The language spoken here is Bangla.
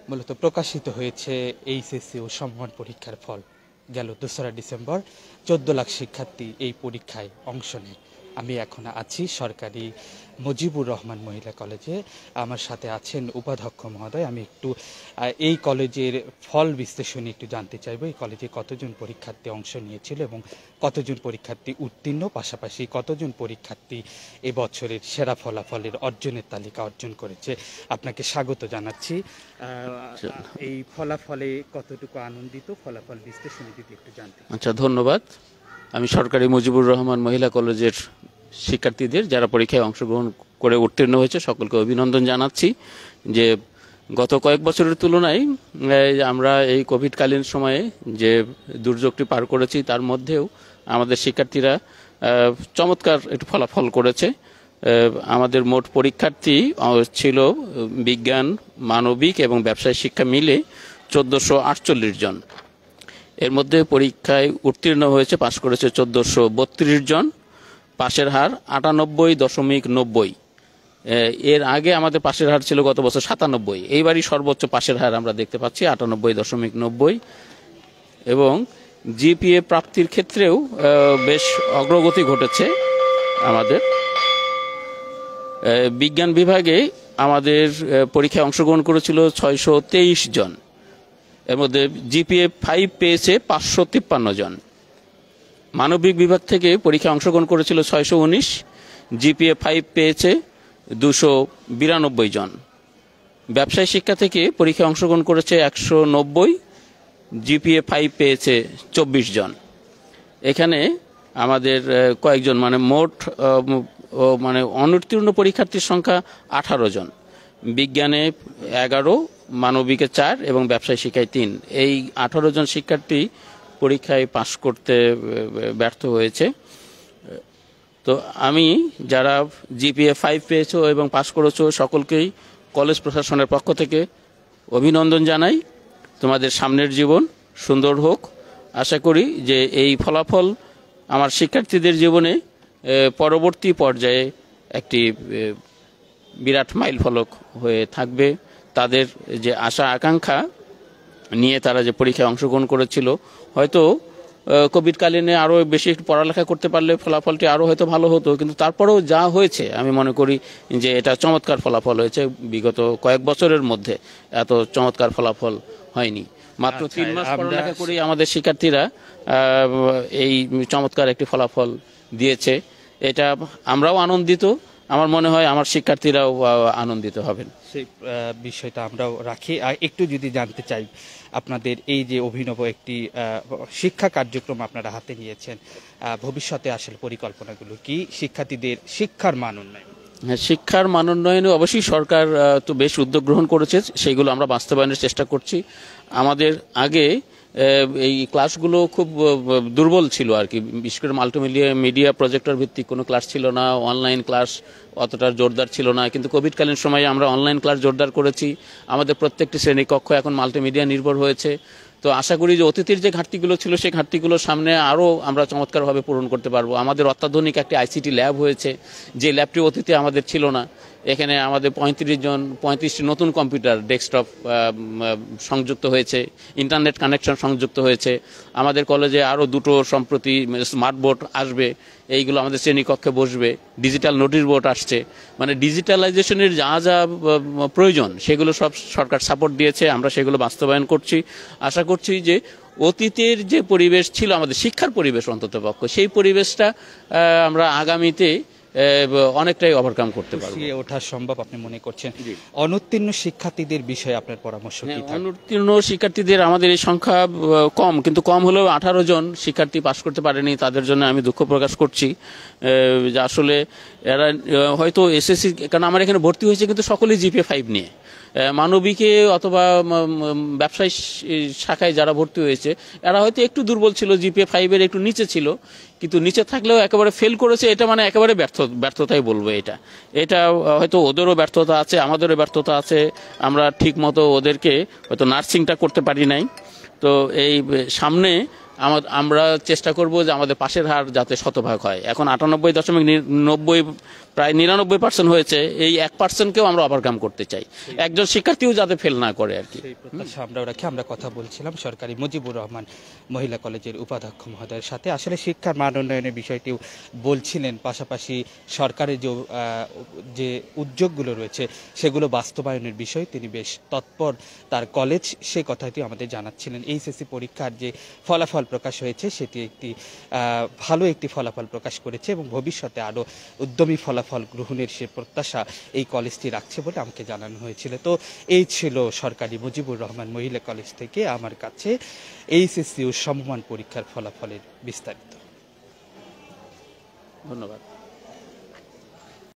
মূলত প্রকাশিত হয়েছে এইচএসসি ও সম্মান পরীক্ষার ফল। গেল 2রা ডিসেম্বর 14 লাখ শিক্ষার্থী এই পরীক্ষায় অংশ নেয়। আমি এখন আছি সরকারি মুজিবুর রহমান মহিলা কলেজে। আমার সাথে আছেন উপাধ্যক্ষ মহোদয়। আমি একটু এই কলেজের ফল বিশ্লেষণী একটু জানতে চাইব। এই কলেজে কতজন পরীক্ষার্থী অংশ নিয়েছিল এবং কতজন পরীক্ষার্থী উত্তীর্ণ, পাশাপাশি কতজন পরীক্ষার্থী এবছরের সেরা ফলাফলের অর্জনের তালিকা অর্জন করেছে। আপনাকে স্বাগত জানাচ্ছি। এই ফলাফলে কতটুকু আনন্দিত, ফলাফল বিশ্লেষণী যদি একটু জানতে। আচ্ছা, ধন্যবাদ। আমি সরকারি মুজিবুর রহমান মহিলা কলেজের শিক্ষার্থীদের যারা পরীক্ষায় অংশগ্রহণ করে উত্তীর্ণ হয়েছে সকলকে অভিনন্দন জানাচ্ছি। যে গত কয়েক বছরের তুলনায় আমরা এই কোভিডকালীন সময়ে যে দুর্যোগটি পার করেছি তার মধ্যেও আমাদের শিক্ষার্থীরা চমৎকার একটু ফলাফল করেছে। আমাদের মোট পরীক্ষার্থী ছিল বিজ্ঞান, মানবিক এবং ব্যবসায় শিক্ষা মিলে 1448 জন। এর মধ্যে পরীক্ষায় উত্তীর্ণ হয়েছে, পাশ করেছে 1432 জন। পাশের হার 98.90। এর আগে আমাদের পাশের হার ছিল গত বছর 97। এইবারই সর্বোচ্চ পাশের হার আমরা দেখতে পাচ্ছি 98.90। এবং জিপিএ প্রাপ্তির ক্ষেত্রেও বেশ অগ্রগতি ঘটেছে আমাদের। বিজ্ঞান বিভাগে আমাদের পরীক্ষায় অংশগ্রহণ করেছিল 623 জন। এর মধ্যে জিপিএ 5 পেয়েছে 553 জন। মানবিক বিভাগ থেকে পরীক্ষায় অংশগ্রহণ করেছিল 619, জিপিএ 5 পেয়েছে 292 জন। ব্যবসায় শিক্ষা থেকে পরীক্ষায় অংশগ্রহণ করেছে 190, জিপিএ 5 পেয়েছে 24 জন। এখানে আমাদের কয়েকজন মোট অনুত্তীর্ণ পরীক্ষার্থীর সংখ্যা 18 জন। বিজ্ঞানে 11, মানবিকে 4 এবং ব্যবসায় শিক্ষায় 3। এই 18 জন শিক্ষার্থী পরীক্ষায় পাশ করতে ব্যর্থ হয়েছে। তো আমি যারা জিপিএ 5 পেয়েছো এবং পাশ করেছো সকলকেই কলেজ প্রশাসনের পক্ষ থেকে অভিনন্দন জানাই। তোমাদের সামনের জীবন সুন্দর হোক। আশা করি যে এই ফলাফল আমার শিক্ষার্থীদের জীবনে পরবর্তী পর্যায়ে একটি বিরাট মাইল ফলক হয়ে থাকবে। তাদের যে আশা আকাঙ্ক্ষা নিয়ে তারা যে পরীক্ষায় অংশগ্রহণ করেছিল, হয়তো কোভিডকালীনে আরও বেশি একটু পড়ালেখা করতে পারলে ফলাফলটি আরও হয়তো ভালো হতো, কিন্তু তারপরেও যা হয়েছে আমি মনে করি যে এটা চমৎকার ফলাফল হয়েছে। বিগত কয়েক বছরের মধ্যে এত চমৎকার ফলাফল হয়নি। মাত্র 3 মাস পড়ালেখা করেই আমাদের শিক্ষার্থীরা এই চমৎকার একটি ফলাফল দিয়েছে। এটা আমরাও আনন্দিত, আমার মনে হয় আমার শিক্ষার্থীরাও আনন্দিত হবেন। সেই বিষয়টা আমরাও রাখি। একটু যদি জানতে চাই, আপনাদের এই যে অভিনব একটি শিক্ষা কার্যক্রম আপনারা হাতে নিয়েছেন, ভবিষ্যতে আসলে পরিকল্পনাগুলো কি? শিক্ষার্থীদের শিক্ষার মান উন্নয়ন। হ্যাঁ, শিক্ষার মান উন্নয়নে অবশ্যই সরকার তো বেশ উদ্যোগ গ্রহণ করেছে, সেইগুলো আমরা বাস্তবায়নের চেষ্টা করছি। আমাদের আগে এই ক্লাসগুলো খুব দুর্বল ছিল আর কি, বিশেষ করে মাল্টিমিডিয়া প্রজেক্টর ভিত্তিক কোনো ক্লাস ছিল না, অনলাইন ক্লাস অতটা জোরদার ছিল না। কিন্তু কোভিডকালীন সময়ে আমরা অনলাইন ক্লাস জোরদার করেছি। আমাদের প্রত্যেকটি শ্রেণীকক্ষ এখন মাল্টিমিডিয়া নির্ভর হয়েছে। তো আশা করি যে অতীতের যে ঘাটতিগুলো ছিল সেই ঘাটতিগুলোর সামনে আরও আমরা চমৎকারভাবে পূরণ করতে পারবো। আমাদের অত্যাধুনিক একটি আইসিটি ল্যাব হয়েছে, যে ল্যাবটি অতীতে আমাদের ছিল না। এখানে আমাদের 35টি নতুন কম্পিউটার ডেস্কটপ সংযুক্ত হয়েছে, ইন্টারনেট কানেকশন সংযুক্ত হয়েছে। আমাদের কলেজে আরও 2টো সম্প্রতি স্মার্ট বোর্ড আসবে, এইগুলো আমাদের শ্রেণীকক্ষে বসবে। ডিজিটাল নোটিশ বোর্ড আসছে। ডিজিটালাইজেশনের যা যা প্রয়োজন সেগুলো সব সরকার সাপোর্ট দিয়েছে, আমরা সেগুলো বাস্তবায়ন করছি। আশা করছি যে অতীতের যে পরিবেশ ছিল আমাদের শিক্ষার পরিবেশ, অন্ততপক্ষে সেই পরিবেশটা আমরা আগামীতে অনেকটাই ওভারকাম করতে পারবো। ওঠা সম্ভব আপনি মনে করছেন? অনুত্তীর্ণ শিক্ষার্থীদের বিষয়ে আপনার পরামর্শ কি? অনুত্তীর্ণ শিক্ষার্থীদের আমাদের এই সংখ্যা কম, কিন্তু কম হলেও 18 জন শিক্ষার্থী পাশ করতে পারেনি। তাদের জন্য আমি দুঃখ প্রকাশ করছি। আসলে এরা হয়তো এসএসসি, কারণ আমার এখানে ভর্তি হয়েছে কিন্তু সকলেই জিপিএ 5 নিয়ে। মানবিকে অথবা ব্যবসায়ী শাখায় যারা ভর্তি হয়েছে এরা হয়তো একটু দুর্বল ছিল, জিপিএ 5-এর একটু নিচে ছিল, কিন্তু নিচে থাকলেও একেবারে ফেল করেছে। এটা একেবারে ব্যর্থতাই বলবো। এটা হয়তো ওদেরও ব্যর্থতা আছে, আমাদেরও ব্যর্থতা আছে। আমরা ঠিক মতো ওদেরকে হয়তো নার্সিংটা করতে পারি নাই। তো এই সামনে আমরা চেষ্টা করব যে আমাদের পাশের হার যাতে শতভাগ হয়। এখন 98.90 প্রায় 99% হয়েছে, এই 1%কেও আমরা ওভারকাম করতে চাই, একজন শিক্ষার্থীও যাতে ফেল না করে আর কি। সেই প্রত্যাশা আমরাও রাখি। আমরা কথা বলছিলাম সরকারি মুজিবুর রহমান মহিলা কলেজের উপাধ্যক্ষ মহোদয়ের সাথে। আসলে শিক্ষার মান উন্নয়নের বিষয়টিও বলছিলেন, পাশাপাশি সরকারের যে উদ্যোগগুলো রয়েছে সেগুলো বাস্তবায়নের বিষয়ে তিনি বেশ তৎপর। তার কলেজ সে কথাটি আমাদের জানাচ্ছিলেন। এইচএসসি পরীক্ষার যে ফলাফল প্রকাশ হয়েছে সেটি একটি ভালো একটি ফলাফল প্রকাশ করেছে এবং ভবিষ্যতে আরও উদ্যমী ফলাফল গ্রহণের সে প্রত্যাশা এই কলেজটি রাখছে বলে আমাকে জানানো হয়েছিল। তো এই ছিল সরকারি মুজিবুর রহমান মহিলা কলেজ থেকে আমার কাছে এইচএসসি ও সমমান পরীক্ষার ফলাফলের বিস্তারিত। ধন্যবাদ।